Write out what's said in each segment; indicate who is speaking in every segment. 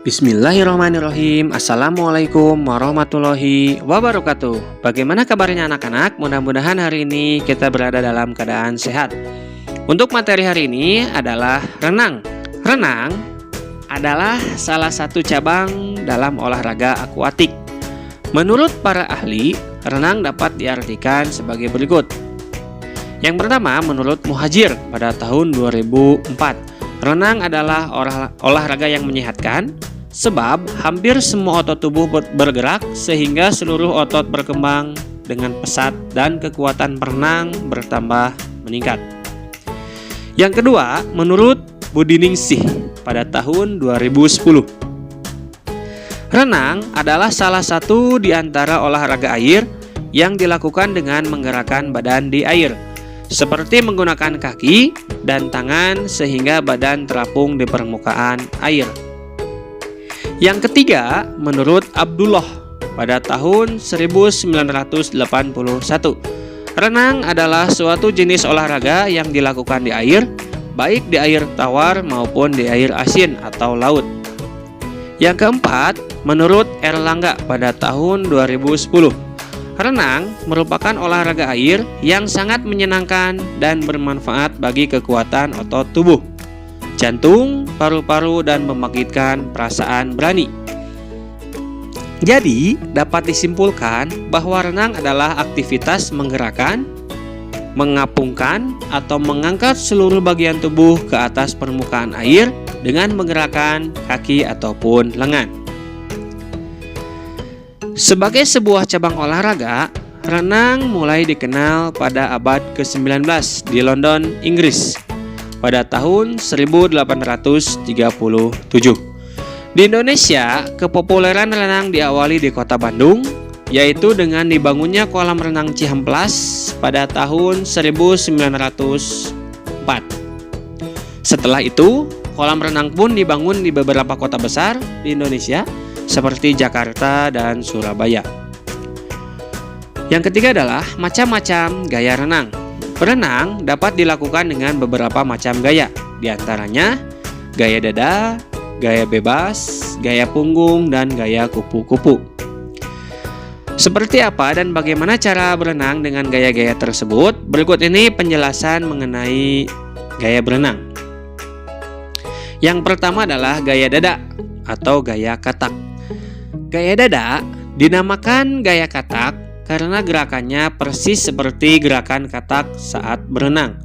Speaker 1: Bismillahirrahmanirrahim. Assalamualaikum warahmatullahi wabarakatuh. Bagaimana kabarnya anak-anak? Mudah-mudahan hari ini kita berada dalam keadaan sehat. Untuk materi hari ini adalah renang. Renang adalah salah satu cabang dalam olahraga akuatik. Menurut para ahli, renang dapat diartikan sebagai berikut. Yang pertama, menurut Muhajir pada tahun 2004, renang adalah olahraga yang menyehatkan, sebab hampir semua otot tubuh bergerak sehingga seluruh otot berkembang dengan pesat dan kekuatan perenang bertambah meningkat. Yang kedua, menurut Budiningsih pada tahun 2010, renang adalah salah satu di antara olahraga air yang dilakukan dengan menggerakkan badan di air, seperti menggunakan kaki dan tangan sehingga badan terapung di permukaan air. Yang ketiga, menurut Abdullah pada tahun 1981, renang adalah suatu jenis olahraga yang dilakukan di air, baik di air tawar maupun di air asin atau laut. Yang keempat, menurut Erlangga pada tahun 2010, renang merupakan olahraga air yang sangat menyenangkan dan bermanfaat bagi kekuatan otot tubuh, jantung, paru-paru, dan membangkitkan perasaan berani. Jadi, dapat disimpulkan bahwa renang adalah aktivitas menggerakkan, mengapungkan, atau mengangkat seluruh bagian tubuh ke atas permukaan air dengan menggerakkan kaki ataupun lengan. Sebagai sebuah cabang olahraga, renang mulai dikenal pada abad ke-19 di London, Inggris pada tahun 1837. Di Indonesia, kepopuleran renang diawali di kota Bandung, yaitu dengan dibangunnya kolam renang Cihamplas pada tahun 1904. Setelah itu, kolam renang pun dibangun di beberapa kota besar di Indonesia, seperti Jakarta dan Surabaya. Yang ketiga adalah macam-macam gaya renang. Berenang dapat dilakukan dengan beberapa macam gaya, diantaranya gaya dada, gaya bebas, gaya punggung, dan gaya kupu-kupu. Seperti apa dan bagaimana cara berenang dengan gaya-gaya tersebut? Berikut ini penjelasan mengenai gaya berenang. Yang pertama adalah gaya dada atau gaya katak. Gaya dada dinamakan gaya katak karena gerakannya persis seperti gerakan katak saat berenang.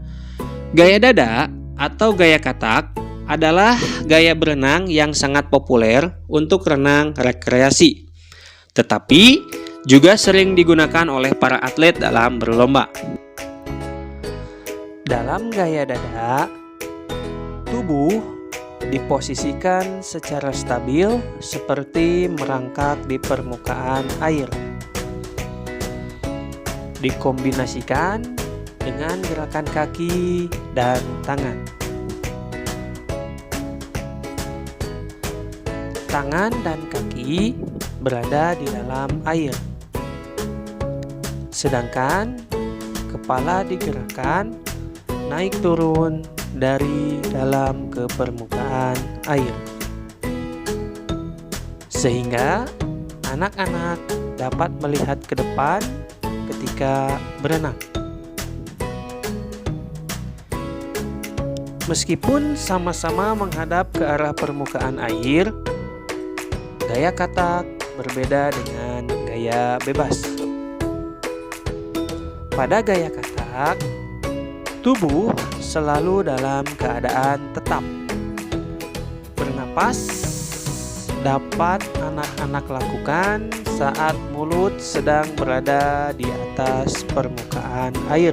Speaker 1: Gaya dada atau gaya katak adalah gaya berenang yang sangat populer untuk renang rekreasi, tetapi juga sering digunakan oleh para atlet dalam berlomba. Dalam gaya dada, tubuh diposisikan secara stabil seperti merangkak di permukaan air. Dikombinasikan dengan gerakan kaki dan tangan. Tangan dan kaki berada di dalam air, sedangkan kepala digerakkan naik turun dari dalam ke permukaan air, sehingga anak-anak dapat melihat ke depan ketika berenang. Meskipun sama-sama menghadap ke arah permukaan air, gaya katak berbeda dengan gaya bebas. Pada gaya katak, tubuh selalu dalam keadaan tetap. Bernapas dapat anak-anak lakukan saat mulut sedang berada di atas permukaan air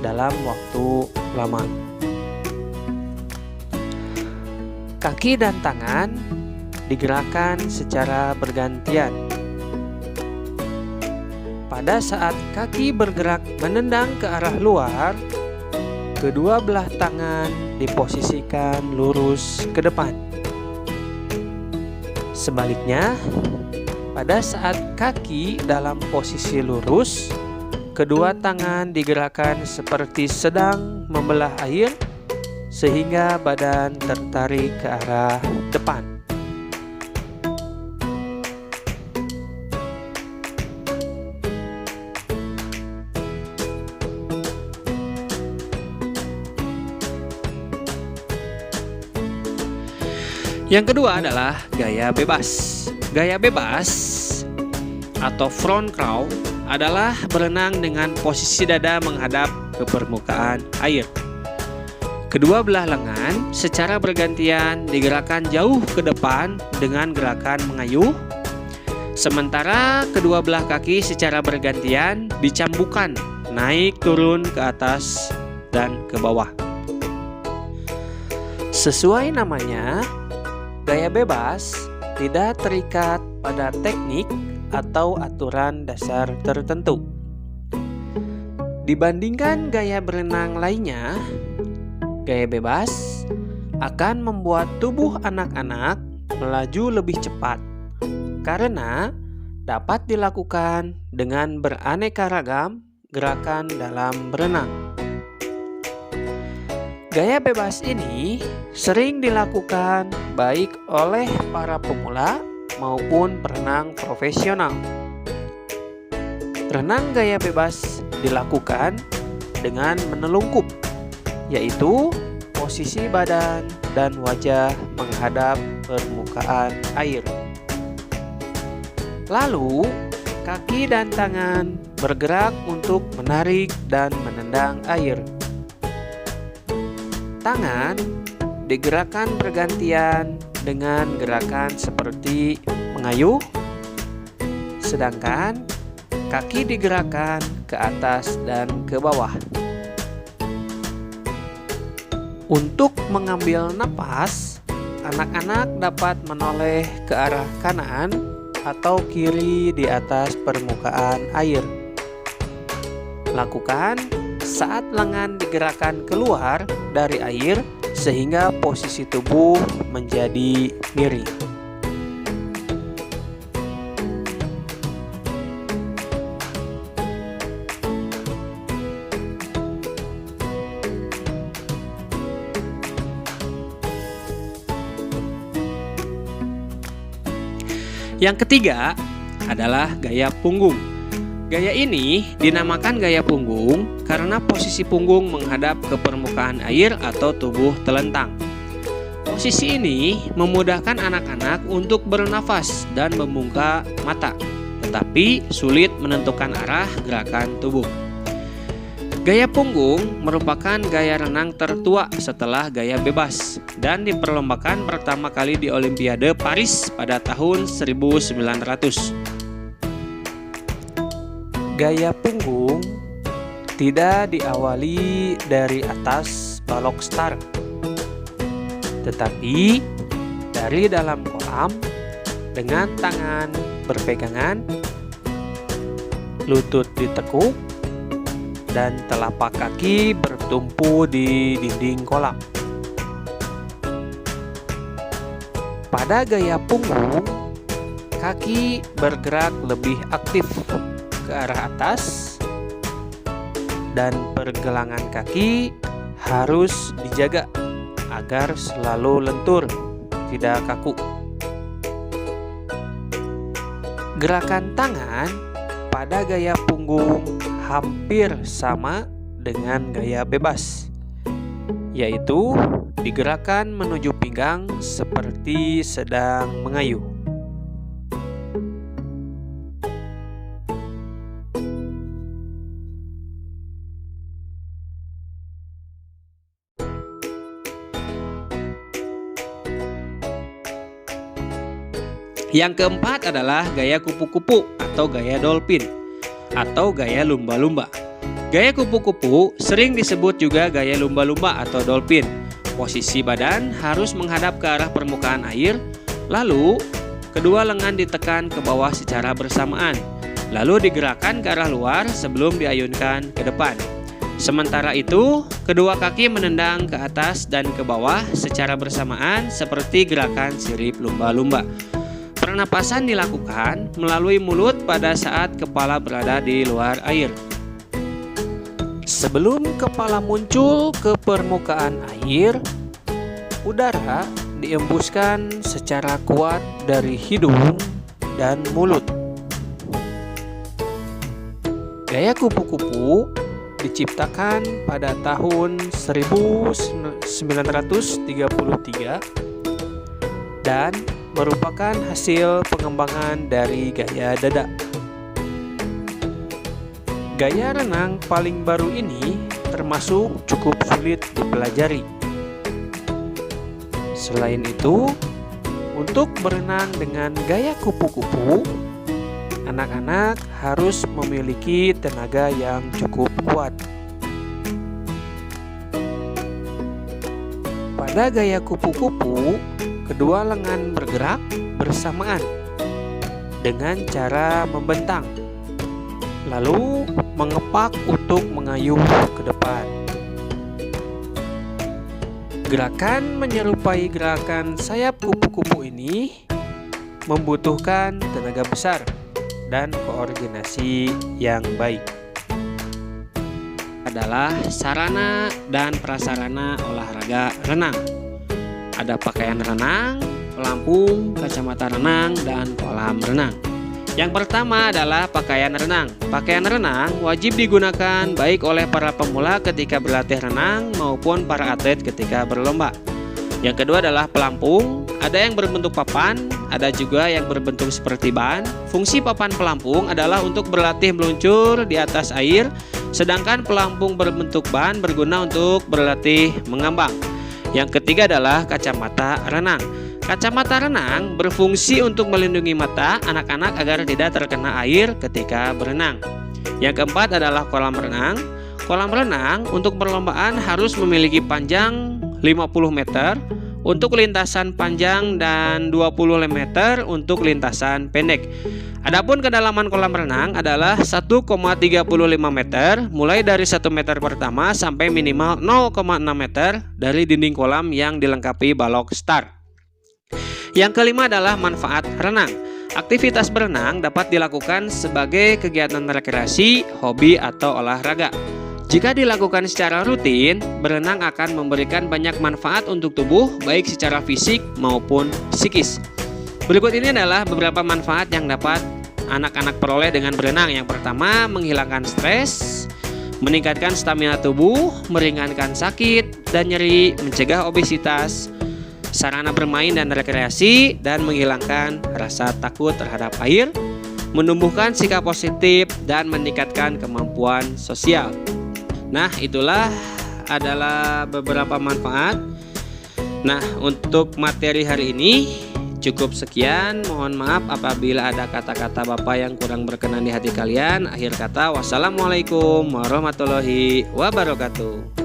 Speaker 1: dalam waktu lama. Kaki dan tangan digerakkan secara bergantian. Pada saat kaki bergerak menendang ke arah luar, kedua belah tangan diposisikan lurus ke depan. Sebaliknya, pada saat kaki dalam posisi lurus, kedua tangan digerakkan seperti sedang membelah air sehingga badan tertarik ke arah depan. Yang kedua adalah gaya bebas. Gaya bebas atau front crawl adalah berenang dengan posisi dada menghadap ke permukaan air. Kedua belah lengan secara bergantian digerakkan jauh ke depan dengan gerakan mengayuh, sementara kedua belah kaki secara bergantian dicambukan naik turun ke atas dan ke bawah. Sesuai namanya, gaya bebas tidak terikat pada teknik atau aturan dasar tertentu. Dibandingkan gaya berenang lainnya, gaya bebas akan membuat tubuh anak-anak melaju lebih cepat karena dapat dilakukan dengan beraneka ragam gerakan dalam berenang. Gaya bebas ini sering dilakukan baik oleh para pemula maupun perenang profesional. Renang gaya bebas dilakukan dengan menelungkup, yaitu posisi badan dan wajah menghadap permukaan air. Lalu, kaki dan tangan bergerak untuk menarik dan menendang air. Tangan digerakkan bergantian dengan gerakan seperti mengayuh, sedangkan kaki digerakkan ke atas dan ke bawah. Untuk mengambil napas, anak-anak dapat menoleh ke arah kanan atau kiri di atas permukaan air. Lakukan saat lengan digerakkan keluar dari air sehingga posisi tubuh menjadi miring. Yang ketiga adalah gaya punggung. Gaya ini dinamakan gaya punggung karena posisi punggung menghadap ke permukaan air atau tubuh telentang. Posisi ini memudahkan anak-anak untuk bernafas dan membuka mata, tetapi sulit menentukan arah gerakan tubuh. Gaya punggung merupakan gaya renang tertua setelah gaya bebas dan diperlombakan pertama kali di Olimpiade Paris pada tahun 1900. Gaya punggung tidak diawali dari atas balok start, tetapi dari dalam kolam dengan tangan berpegangan, lutut ditekuk, dan telapak kaki bertumpu di dinding kolam. Pada gaya punggung, kaki bergerak lebih aktif ke arah atas dan pergelangan kaki harus dijaga agar selalu lentur, tidak kaku. Gerakan tangan pada gaya punggung hampir sama dengan gaya bebas, yaitu digerakkan menuju pinggang seperti sedang mengayuh. Yang keempat adalah gaya kupu-kupu atau gaya dolphin atau gaya lumba-lumba. Gaya kupu-kupu sering disebut juga gaya lumba-lumba atau dolphin. Posisi badan harus menghadap ke arah permukaan air, lalu kedua lengan ditekan ke bawah secara bersamaan, lalu digerakkan ke arah luar sebelum diayunkan ke depan. Sementara itu, kedua kaki menendang ke atas dan ke bawah secara bersamaan seperti gerakan sirip lumba-lumba. Pernapasan dilakukan melalui mulut pada saat kepala berada di luar air. Sebelum kepala muncul ke permukaan air, udara diembuskan secara kuat dari hidung dan mulut. Gaya kupu-kupu diciptakan pada tahun 1933 dan merupakan hasil pengembangan dari gaya dada. Gaya renang paling baru ini termasuk cukup sulit dipelajari. Selain itu, untuk berenang dengan gaya kupu-kupu, anak-anak harus memiliki tenaga yang cukup kuat. Pada gaya kupu-kupu, kedua lengan bergerak bersamaan dengan cara membentang, lalu mengepak untuk mengayuh ke depan. Gerakan menyerupai gerakan sayap kupu-kupu ini membutuhkan tenaga besar dan koordinasi yang baik. Adalah sarana dan prasarana olahraga renang. Ada pakaian renang, pelampung, kacamata renang, dan kolam renang. Yang pertama adalah pakaian renang. Pakaian renang wajib digunakan baik oleh para pemula ketika berlatih renang maupun para atlet ketika berlomba. Yang kedua adalah pelampung. Ada yang berbentuk papan, ada juga yang berbentuk seperti ban. Fungsi papan pelampung adalah untuk berlatih meluncur di atas air, sedangkan pelampung berbentuk ban berguna untuk berlatih mengambang. Yang ketiga adalah kacamata renang. Kacamata renang berfungsi untuk melindungi mata anak-anak agar tidak terkena air ketika berenang. Yang keempat adalah kolam renang. Kolam renang untuk perlombaan harus memiliki panjang 50 meter untuk lintasan panjang dan 20 meter untuk lintasan pendek. Adapun kedalaman kolam renang adalah 1,35 meter mulai dari 1 meter pertama sampai minimal 0,6 meter dari dinding kolam yang dilengkapi balok start. Yang kelima adalah manfaat renang. Aktivitas berenang dapat dilakukan sebagai kegiatan rekreasi, hobi, atau olahraga. Jika dilakukan secara rutin, berenang akan memberikan banyak manfaat untuk tubuh, baik secara fisik maupun psikis. Berikut ini adalah beberapa manfaat yang dapat anak-anak peroleh dengan berenang. Yang pertama, menghilangkan stres, meningkatkan stamina tubuh, meringankan sakit dan nyeri, mencegah obesitas, sarana bermain dan rekreasi, dan menghilangkan rasa takut terhadap air, menumbuhkan sikap positif, dan meningkatkan kemampuan sosial. Nah, itulah adalah beberapa manfaat. Nah, untuk materi hari ini cukup sekian. Mohon maaf apabila ada kata-kata Bapak yang kurang berkenan di hati kalian. Akhir kata, wassalamualaikum warahmatullahi wabarakatuh.